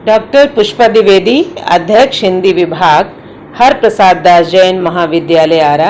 Doctor Pushpa Dwivedi, अध्यक्ष हिंदी विभाग, हर प्रसाद दास जैन महाविद्यालय आरा,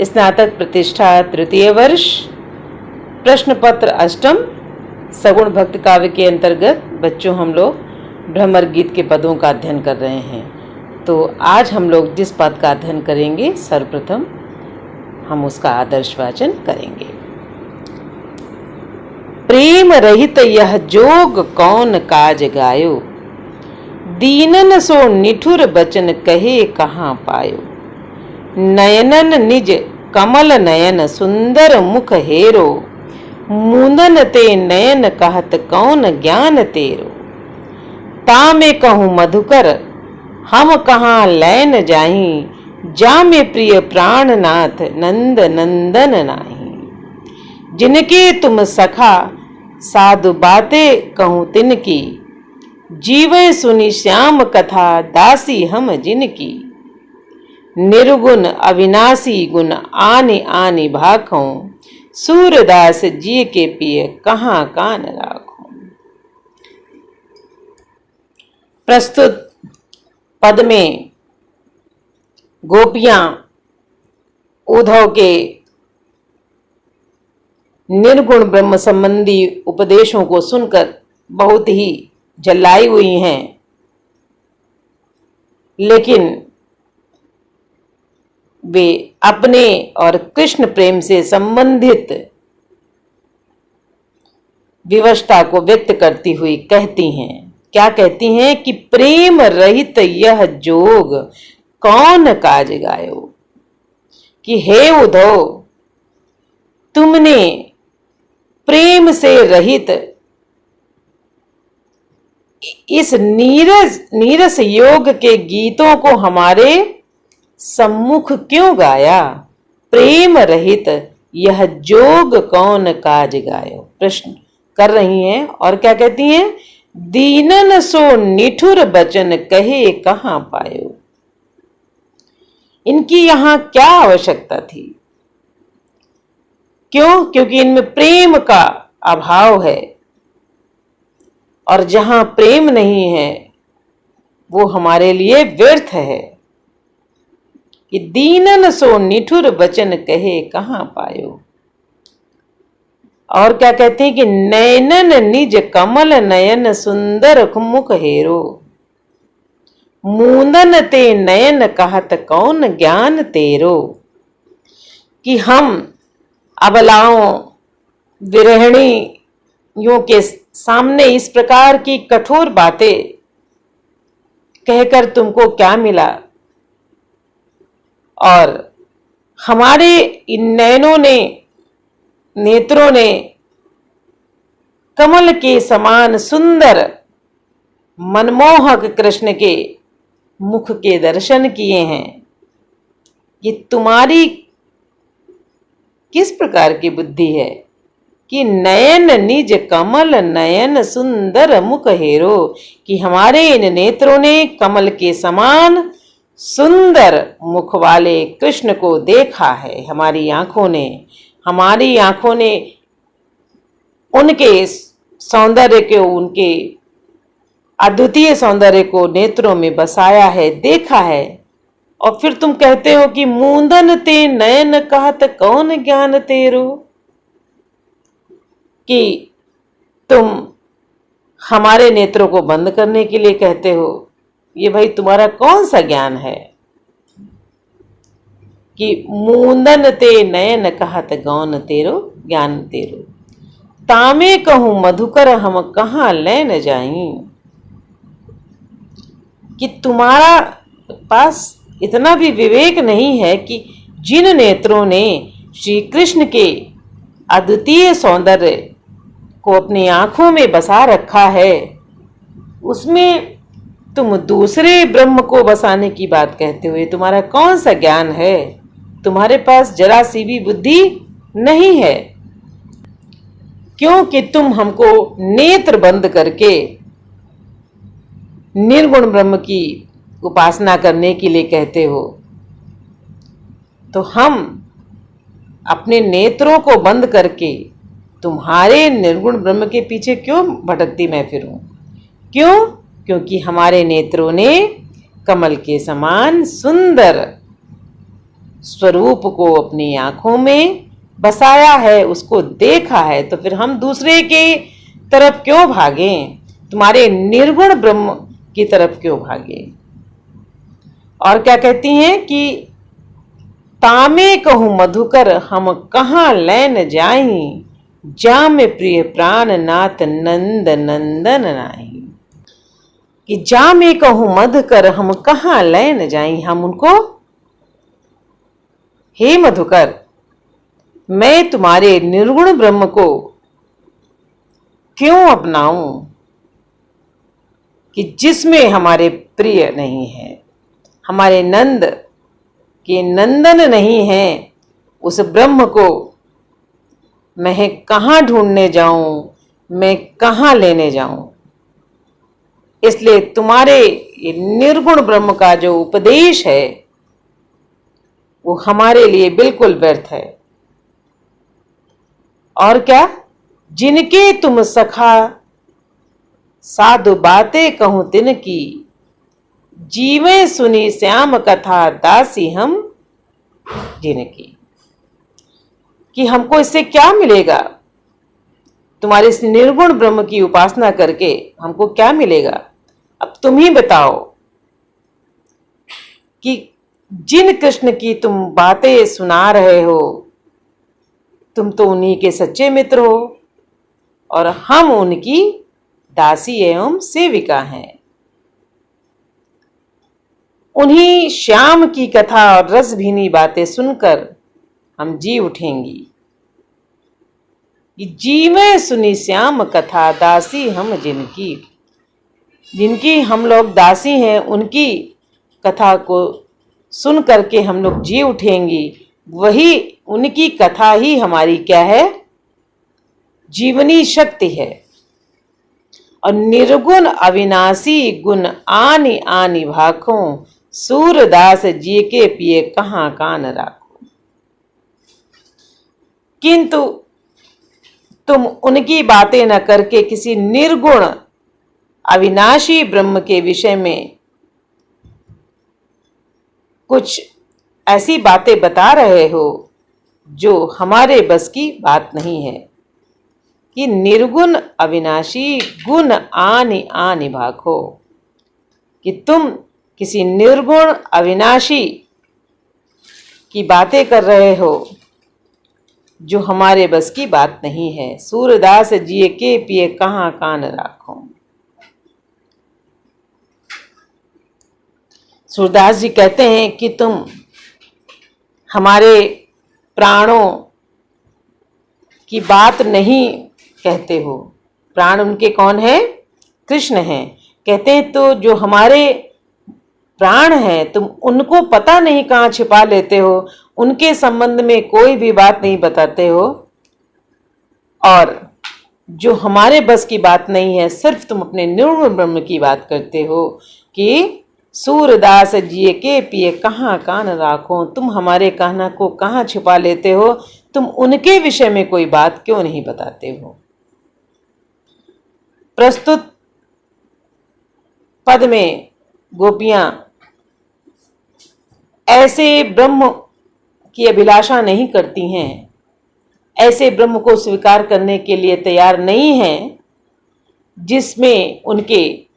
स्नातक प्रतिष्ठा तृतीय वर्ष, प्रश्न पत्र अष्टम, सगुण भक्त काव्य के अंतर्गत बच्चों हम लोग भ्रमर गीत के पदों का अध्ययन कर रहे हैं। तो आज हम लोग जिस पद का अध्ययन करेंगे, सर्वप्रथम हम उसका आदर्श वाचन करेंगे। प्रेम रहित यह जोग कौन काज गायो, दीनन सो निठुर बचन कहे कहाँ पायो। नयनन निज कमल नयन सुंदर मुख हेरो, मुंदन ते नयन कहत कौन ज्ञान तेरो। तामे कहूँ मधुकर हम कहाँ लैन जाही, जामे प्रिय प्राणनाथ नंद नंदन नाही। जिनके तुम सखा साधु बातें कहूँ तिनकी, जीवे सुनी श्याम कथा दासी हम जिनकी। निर्गुण अविनाशी गुण आनि आनि भाखों, सूरदास जी के पिय कहाँ कान राखों। प्रस्तुत पद में गोपियां उद्धव के निर्गुण ब्रह्म संबंधी उपदेशों को सुनकर बहुत ही जलाई हुई हैं, लेकिन वे अपने और कृष्ण प्रेम से संबंधित विवशता को व्यक्त करती हुई कहती हैं। क्या कहती हैं कि प्रेम रहित यह जोग कौन काज गायो, कि हे उद्धव, तुमने प्रेम से रहित इस नीरस योग के गीतों को हमारे सम्मुख क्यों गाया। प्रेम रहित यह जोग कौन काज गायो, प्रश्न कर रही हैं। और क्या कहती हैं, दीनन सो निठुर बचन कहे कहाँ पायो। इनकी यहां क्या आवश्यकता थी, क्यों? क्योंकि इनमें प्रेम का अभाव है, और जहां प्रेम नहीं है वो हमारे लिए व्यर्थ है। कि दीनन सो निठुर बचन कहे कहाँ पायो। और क्या कहते हैं कि नयनन निज कमल नयन सुंदर मुख हेरो, मुंदन ते नयन कहत कौन ज्ञान तेरो। कि हम अबलाओं विरहिणियों के सामने इस प्रकार की कठोर बातें कहकर तुमको क्या मिला, और हमारे इन नयनों ने, नेत्रों ने कमल के समान सुंदर मनमोहक कृष्ण के मुख के दर्शन किए हैं। ये तुम्हारी किस प्रकार की बुद्धि है कि नयन निज कमल नयन सुंदर मुख हेरो, कि हमारे इन नेत्रों ने कमल के समान सुंदर मुख वाले कृष्ण को देखा है। हमारी आंखों ने उनके सौंदर्य को, उनके अद्वितीय सौंदर्य को नेत्रों में बसाया है, देखा है। और फिर तुम कहते हो कि मुंदन ते नयन कहत कौन ज्ञान तेरो, कि तुम हमारे नेत्रों को बंद करने के लिए कहते हो। ये भाई तुम्हारा कौन सा ज्ञान है कि मुंदन ते नयन कहत गौन तेरो ज्ञान तेरो। तामे कहूं मधुकर हम कहाँ लैन जाई, कि तुम्हारा पास इतना भी विवेक नहीं है कि जिन नेत्रों ने श्री कृष्ण के अद्वितीय सौंदर्य को अपनी आंखों में बसा रखा है, उसमें तुम दूसरे ब्रह्म को बसाने की बात कहते हुए तुम्हारा कौन सा ज्ञान है। तुम्हारे पास जरा सी भी बुद्धि नहीं है, क्योंकि तुम हमको नेत्र बंद करके निर्गुण ब्रह्म की उपासना करने के लिए कहते हो। तो हम अपने नेत्रों को बंद करके तुम्हारे निर्गुण ब्रह्म के पीछे क्यों भटकती मैं फिरूं? क्यों? क्योंकि हमारे नेत्रों ने कमल के समान सुंदर स्वरूप को अपनी आंखों में बसाया है, उसको देखा है, तो फिर हम दूसरे के तरफ क्यों भागें? तुम्हारे निर्गुण ब्रह्म की तरफ क्यों भागे? और क्या कहती हैं कि तामे कहूं मधुकर हम कहाँ लैन जाई, जाम प्रिय प्राण नाथ नंद नंदन नाही। कि जामे कहूं मधुकर हम कहाँ लैन जाई, हम उनको, हे मधुकर मैं तुम्हारे निर्गुण ब्रह्म को क्यों अपनाऊं कि जिसमें हमारे प्रिय नहीं है, हमारे नंद के नंदन नहीं है, उस ब्रह्म को मैं कहाँ ढूंढने जाऊं, मैं कहाँ लेने जाऊं। इसलिए तुम्हारे ये निर्गुण ब्रह्म का जो उपदेश है वो हमारे लिए बिल्कुल व्यर्थ है। और क्या, जिनके तुम सखा साधु बातें कहूं तिनकी, जीवे सुनी श्याम कथा दासी हम जिनकी। कि हमको इससे क्या मिलेगा? तुम्हारे इस निर्गुण ब्रह्म की उपासना करके हमको क्या मिलेगा? अब तुम ही बताओ कि जिन कृष्ण की तुम बातें सुना रहे हो, तुम तो उन्हीं के सच्चे मित्र हो और हम उनकी दासी एवं सेविका हैं। उन्हीं श्याम की कथा और रस भीनी बातें सुनकर हम जी उठेंगी। जीवे सुनी श्याम कथा दासी हम जिनकी, जिनकी हम लोग दासी हैं, उनकी कथा को सुन करके हम लोग जी उठेंगी। वही उनकी कथा ही हमारी क्या है? जीवनी शक्ति है। और निर्गुण अविनाशी गुण आनि आनि भाखों, सूरदास जी के पिए कहाँ कान राखो। किंतु तुम उनकी बातें न करके किसी निर्गुण अविनाशी ब्रह्म के विषय में कुछ ऐसी बातें बता रहे हो जो हमारे बस की बात नहीं है। कि निर्गुण अविनाशी गुण आनि आनि भाखो, कि तुम किसी निर्गुण अविनाशी की बातें कर रहे हो जो हमारे बस की बात नहीं है। सूरदास जिए के पिए कहाँ कान राखो। सूरदास जी कहते हैं कि तुम हमारे प्राणों की बात नहीं कहते हो। प्राण उनके कौन है? कृष्ण हैं। कहते हैं तो जो हमारे प्राण हैं तुम उनको पता नहीं कहाँ छिपा लेते हो, उनके संबंध में कोई भी बात नहीं बताते हो। और जो हमारे बस की बात नहीं है, सिर्फ तुम अपने निर्गुण ब्रह्म की बात करते हो कि सूरदास जिए के पिए कहाँ कान राखो। तुम हमारे कहना को कहाँ छिपा लेते हो? तुम उनके विषय में कोई बात क्यों नहीं बताते हो? प्रस्तुत पद में गोपियां ऐसे ब्रह्म की अभिलाषा नहीं करती हैं, ऐसे ब्रह्म को स्वीकार करने के लिए तैयार नहीं हैं जिसमें उनके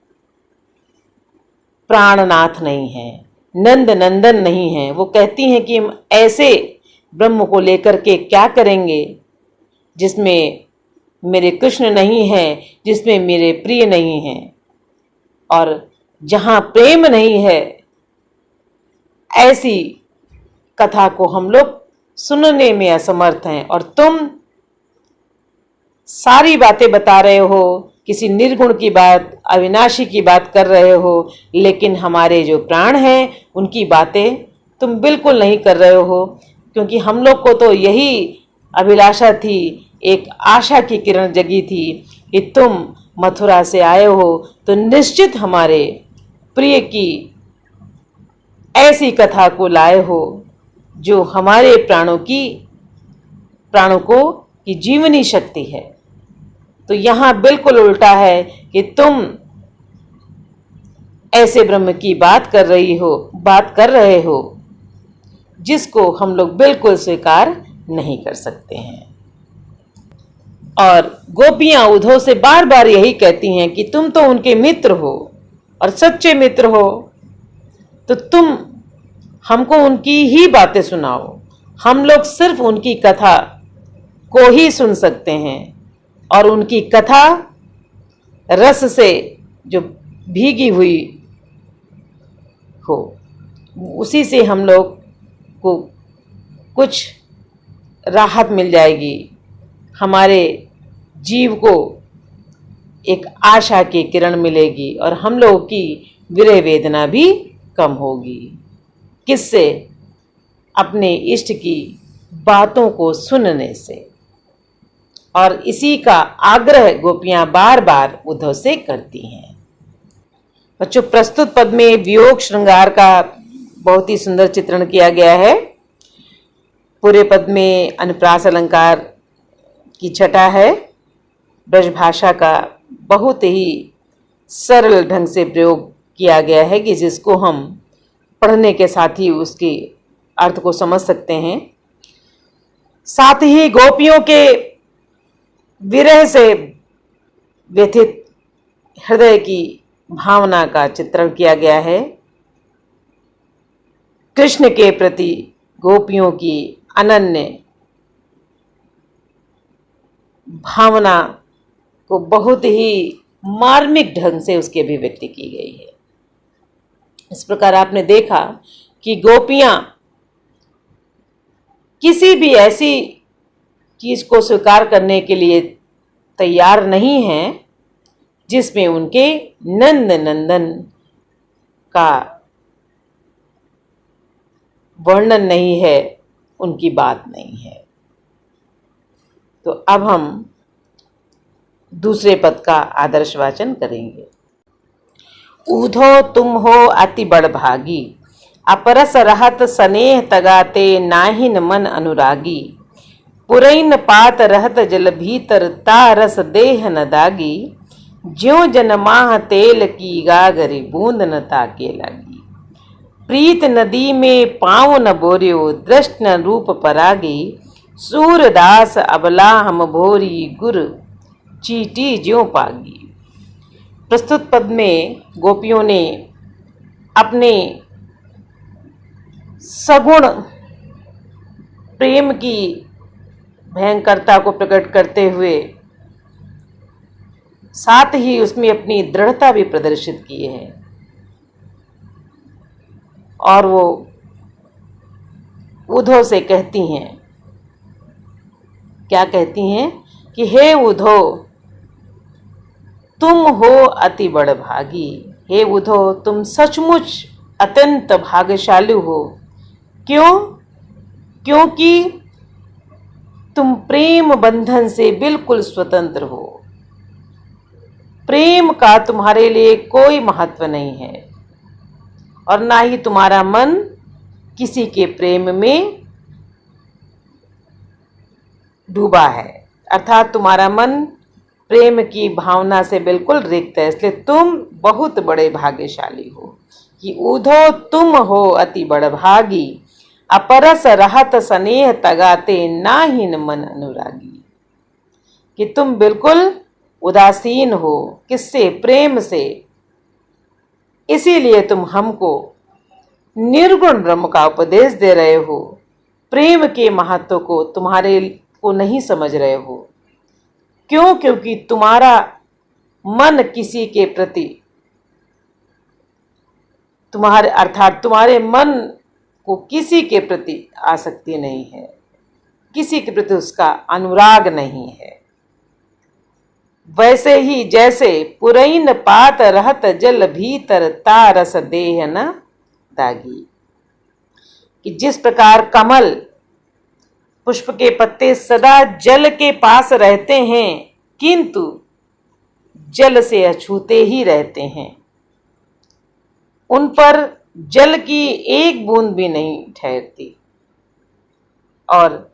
प्राणनाथ नहीं है, नंद नंदन नहीं है। वो कहती हैं कि हम ऐसे ब्रह्म को लेकर के क्या करेंगे जिसमें मेरे कृष्ण नहीं है, जिसमें मेरे प्रिय नहीं है। और जहां प्रेम नहीं है, ऐसी कथा को हम लोग सुनने में असमर्थ हैं। और तुम सारी बातें बता रहे हो, किसी निर्गुण की बात, अविनाशी की बात कर रहे हो, लेकिन हमारे जो प्राण हैं उनकी बातें तुम बिल्कुल नहीं कर रहे हो। क्योंकि हम लोग को तो यही अभिलाषा थी, एक आशा की किरण जगी थी कि तुम मथुरा से आए हो तो निश्चित हमारे प्रिय की ऐसी कथा को लाए हो जो हमारे प्राणों को की जीवनी शक्ति है। तो यहाँ बिल्कुल उल्टा है कि तुम ऐसे ब्रह्म की बात कर रहे हो जिसको हम लोग बिल्कुल स्वीकार नहीं कर सकते हैं। और गोपियां उद्धव से बार बार यही कहती हैं कि तुम तो उनके मित्र हो और सच्चे मित्र हो, तो तुम हमको उनकी ही बातें सुनाओ। हम लोग सिर्फ उनकी कथा को ही सुन सकते हैं और उनकी कथा रस से जो भीगी हुई हो, उसी से हम लोग को कुछ राहत मिल जाएगी, हमारे जीव को एक आशा की किरण मिलेगी और हम लोगों की विरह वेदना भी कम होगी। किससे? अपने इष्ट की बातों को सुनने से। और इसी का आग्रह गोपियां बार बार उद्धव से करती हैं। बच्चों, प्रस्तुत पद में वियोग श्रृंगार का बहुत ही सुंदर चित्रण किया गया है। पूरे पद में अनुप्रास अलंकार की छटा है। ब्रजभाषा का बहुत ही सरल ढंग से प्रयोग किया गया है कि जिसको हम पढ़ने के साथ ही उसके अर्थ को समझ सकते हैं। साथ ही गोपियों के विरह से व्यथित हृदय की भावना का चित्रण किया गया है। कृष्ण के प्रति गोपियों की अनन्य भावना को बहुत ही मार्मिक ढंग से उसकी अभिव्यक्ति की गई है। इस प्रकार आपने देखा कि गोपियां किसी भी ऐसी चीज को स्वीकार करने के लिए तैयार नहीं हैं जिसमें उनके नंद नंदन का वर्णन नहीं है, उनकी बात नहीं है। तो अब हम दूसरे पद का आदर्श वाचन करेंगे। ऊधो तुम हो अति बड़भागी, अपरस रहत स्नेह तगाते नाहिन मन अनुरागी। पुरैन पात रहत जल भीतर तारस देह न दागी। ज्यों जन माह तेल की गागरी बूंद न ताके लागी। प्रीत नदी में पाँव न बोर्यो दृष्ट न रूप परागी। सूरदास अबला हम भोरी गुर चीटी ज्यों पागी। प्रस्तुत पद में गोपियों ने अपने सगुण प्रेम की भयंकरता को प्रकट करते हुए साथ ही उसमें अपनी दृढ़ता भी प्रदर्शित की है। और वो उद्धव से कहती हैं, क्या कहती हैं कि हे उद्धव तुम हो अति बड़भागी। हे उद्धव तुम सचमुच अत्यंत भाग्यशाली हो। क्यों? क्योंकि तुम प्रेम बंधन से बिल्कुल स्वतंत्र हो। प्रेम का तुम्हारे लिए कोई महत्व नहीं है और ना ही तुम्हारा मन किसी के प्रेम में डूबा है, अर्थात तुम्हारा मन प्रेम की भावना से बिल्कुल रिक्त है। इसलिए तुम बहुत बड़े भाग्यशाली हो कि उद्धव तुम हो अति बड़भागी। अपरस रहत स्नेह तगाते नाहिन मन अनुरागी। कि तुम बिल्कुल उदासीन हो, किससे? प्रेम से। इसीलिए तुम हमको निर्गुण ब्रह्म का उपदेश दे रहे हो, प्रेम के महत्व को तुम्हारे को नहीं समझ रहे हो। क्यों? क्योंकि तुम्हारा मन किसी के प्रति, तुम्हारे मन को किसी के प्रति आसक्ति नहीं है, किसी के प्रति उसका अनुराग नहीं है। वैसे ही जैसे पुरैन पात रहत जल भीतर तारस देह न दागी। कि जिस प्रकार कमल पुष्प के पत्ते सदा जल के पास रहते हैं किंतु जल से अछूते ही रहते हैं, उन पर जल की एक बूंद भी नहीं ठहरती। और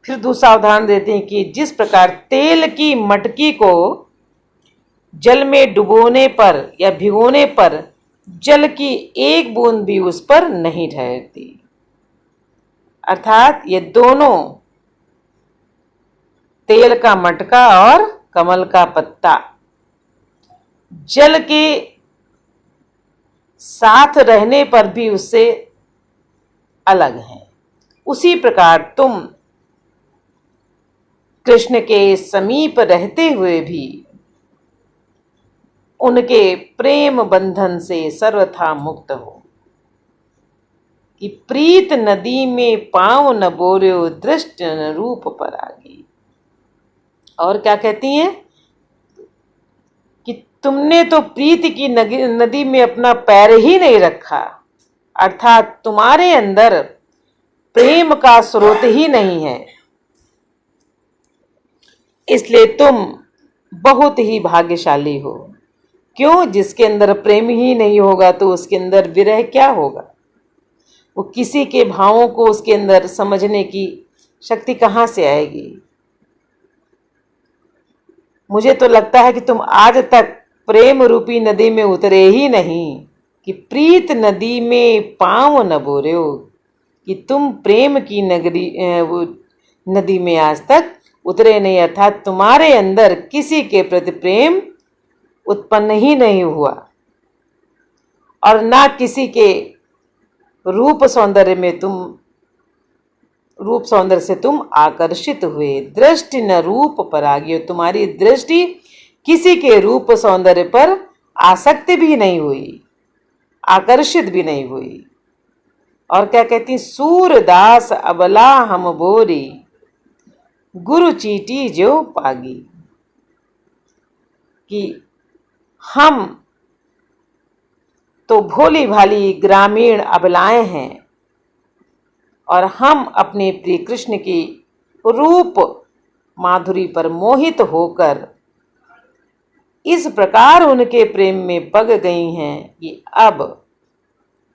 फिर दूसरा उदाहरण देते हैं कि जिस प्रकार तेल की मटकी को जल में डुबोने पर या भिगोने पर जल की एक बूंद भी उस पर नहीं ठहरती। अर्थात ये दोनों, तेल का मटका और कमल का पत्ता, जल के साथ रहने पर भी उससे अलग हैं। उसी प्रकार तुम कृष्ण के समीप रहते हुए भी उनके प्रेम बंधन से सर्वथा मुक्त हो। कि प्रीत नदी में पांव न बोर्यो, दृष्ट न रूप पर आगी। और क्या कहती हैं कि तुमने तो प्रीति की नदी में अपना पैर ही नहीं रखा, अर्थात तुम्हारे अंदर प्रेम का स्रोत ही नहीं है, इसलिए तुम बहुत ही भाग्यशाली हो। क्यों? जिसके अंदर प्रेम ही नहीं होगा तो उसके अंदर विरह क्या होगा? वो किसी के भावों को उसके अंदर समझने की शक्ति कहाँ से आएगी? मुझे तो लगता है कि तुम आज तक प्रेम रूपी नदी में उतरे ही नहीं, कि प्रीत नदी में पांव न बोरे हो, कि तुम प्रेम की वो नदी में आज तक उतरे नहीं, अर्थात तुम्हारे अंदर किसी के प्रति प्रेम उत्पन्न ही नहीं हुआ और ना किसी के रूप सौंदर्य से तुम आकर्षित हुए। दृष्टि न रूप पर आ गई, तुम्हारी दृष्टि किसी के रूप सौंदर्य पर आसक्त भी नहीं हुई, आकर्षित भी नहीं हुई। और क्या कहती? सूरदास अबला हम बोरी, गुरु चीटी जो पागी। कि हम तो भोली भाली ग्रामीण अबलाएं हैं और हम अपने प्रिय कृष्ण की रूप माधुरी पर मोहित होकर इस प्रकार उनके प्रेम में पग गई हैं कि अब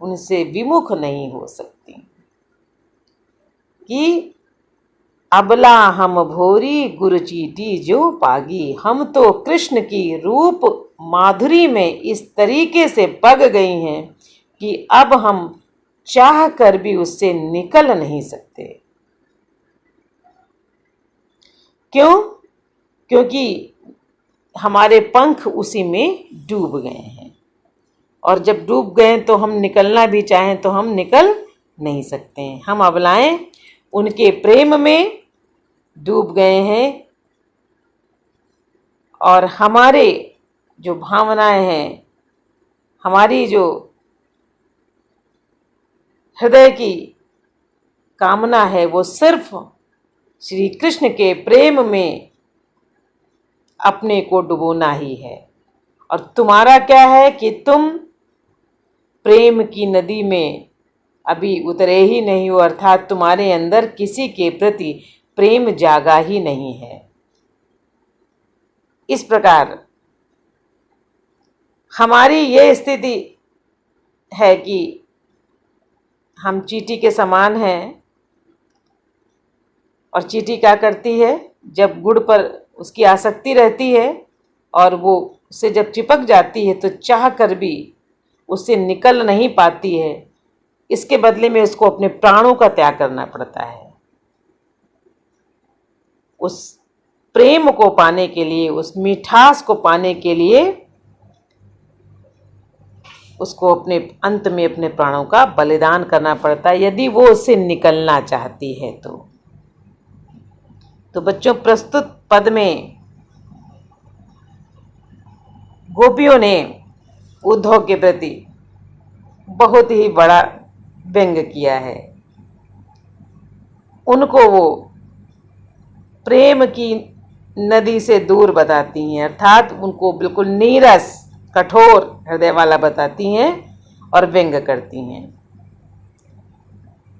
उनसे विमुख नहीं हो सकती। कि अबला हम भोरी गुरु चीटी जो पागी, हम तो कृष्ण की रूप माधुरी में इस तरीके से पग गई हैं कि अब हम चाह कर भी उससे निकल नहीं सकते। क्यों? क्योंकि हमारे पंख उसी में डूब गए हैं, और जब डूब गए तो हम निकलना भी चाहें तो हम निकल नहीं सकते हैं। हम अबलाएं उनके प्रेम में डूब गए हैं और हमारे जो भावनाएं हैं, हमारी जो हृदय की कामना है, वो सिर्फ श्री कृष्ण के प्रेम में अपने को डुबोना ही है। और तुम्हारा क्या है कि तुम प्रेम की नदी में अभी उतरे ही नहीं हो, अर्थात तुम्हारे अंदर किसी के प्रति प्रेम जागा ही नहीं है। इस प्रकार हमारी यह स्थिति है कि हम चींटी के समान हैं, और चींटी क्या करती है? जब गुड़ पर उसकी आसक्ति रहती है और वो उससे जब चिपक जाती है तो चाह कर भी उससे निकल नहीं पाती है। इसके बदले में उसको अपने प्राणों का त्याग करना पड़ता है। उस प्रेम को पाने के लिए, उस मिठास को पाने के लिए उसको अपने अंत में अपने प्राणों का बलिदान करना पड़ता है, यदि वो उससे निकलना चाहती है तो बच्चों, प्रस्तुत पद में गोपियों ने उद्धव के प्रति बहुत ही बड़ा व्यंग किया है। उनको वो प्रेम की नदी से दूर बताती हैं, अर्थात उनको बिल्कुल नीरस कठोर हृदय वाला बताती हैं और व्यंग करती हैं।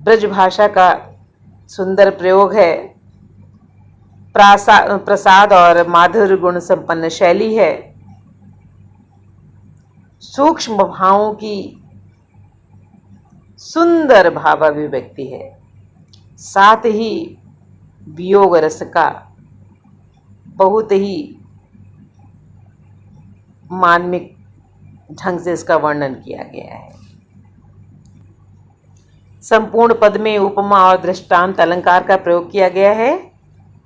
ब्रज भाषा का सुंदर प्रयोग है, प्रसाद और माधुर्य गुण संपन्न शैली है, सूक्ष्म भावों की सुंदर भावाभिव्यक्ति है, साथ ही वियोग रस का बहुत ही मार्मिक ढंग से इसका वर्णन किया गया है। संपूर्ण पद में उपमा और दृष्टांत अलंकार का प्रयोग किया गया है।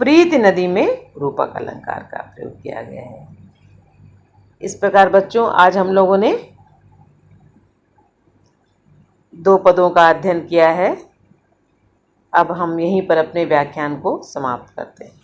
प्रीति नदी में रूपक अलंकार का प्रयोग किया गया है। इस प्रकार बच्चों आज हम लोगों ने 2 पदों का अध्ययन किया है। अब हम यहीं पर अपने व्याख्यान को समाप्त करते हैं।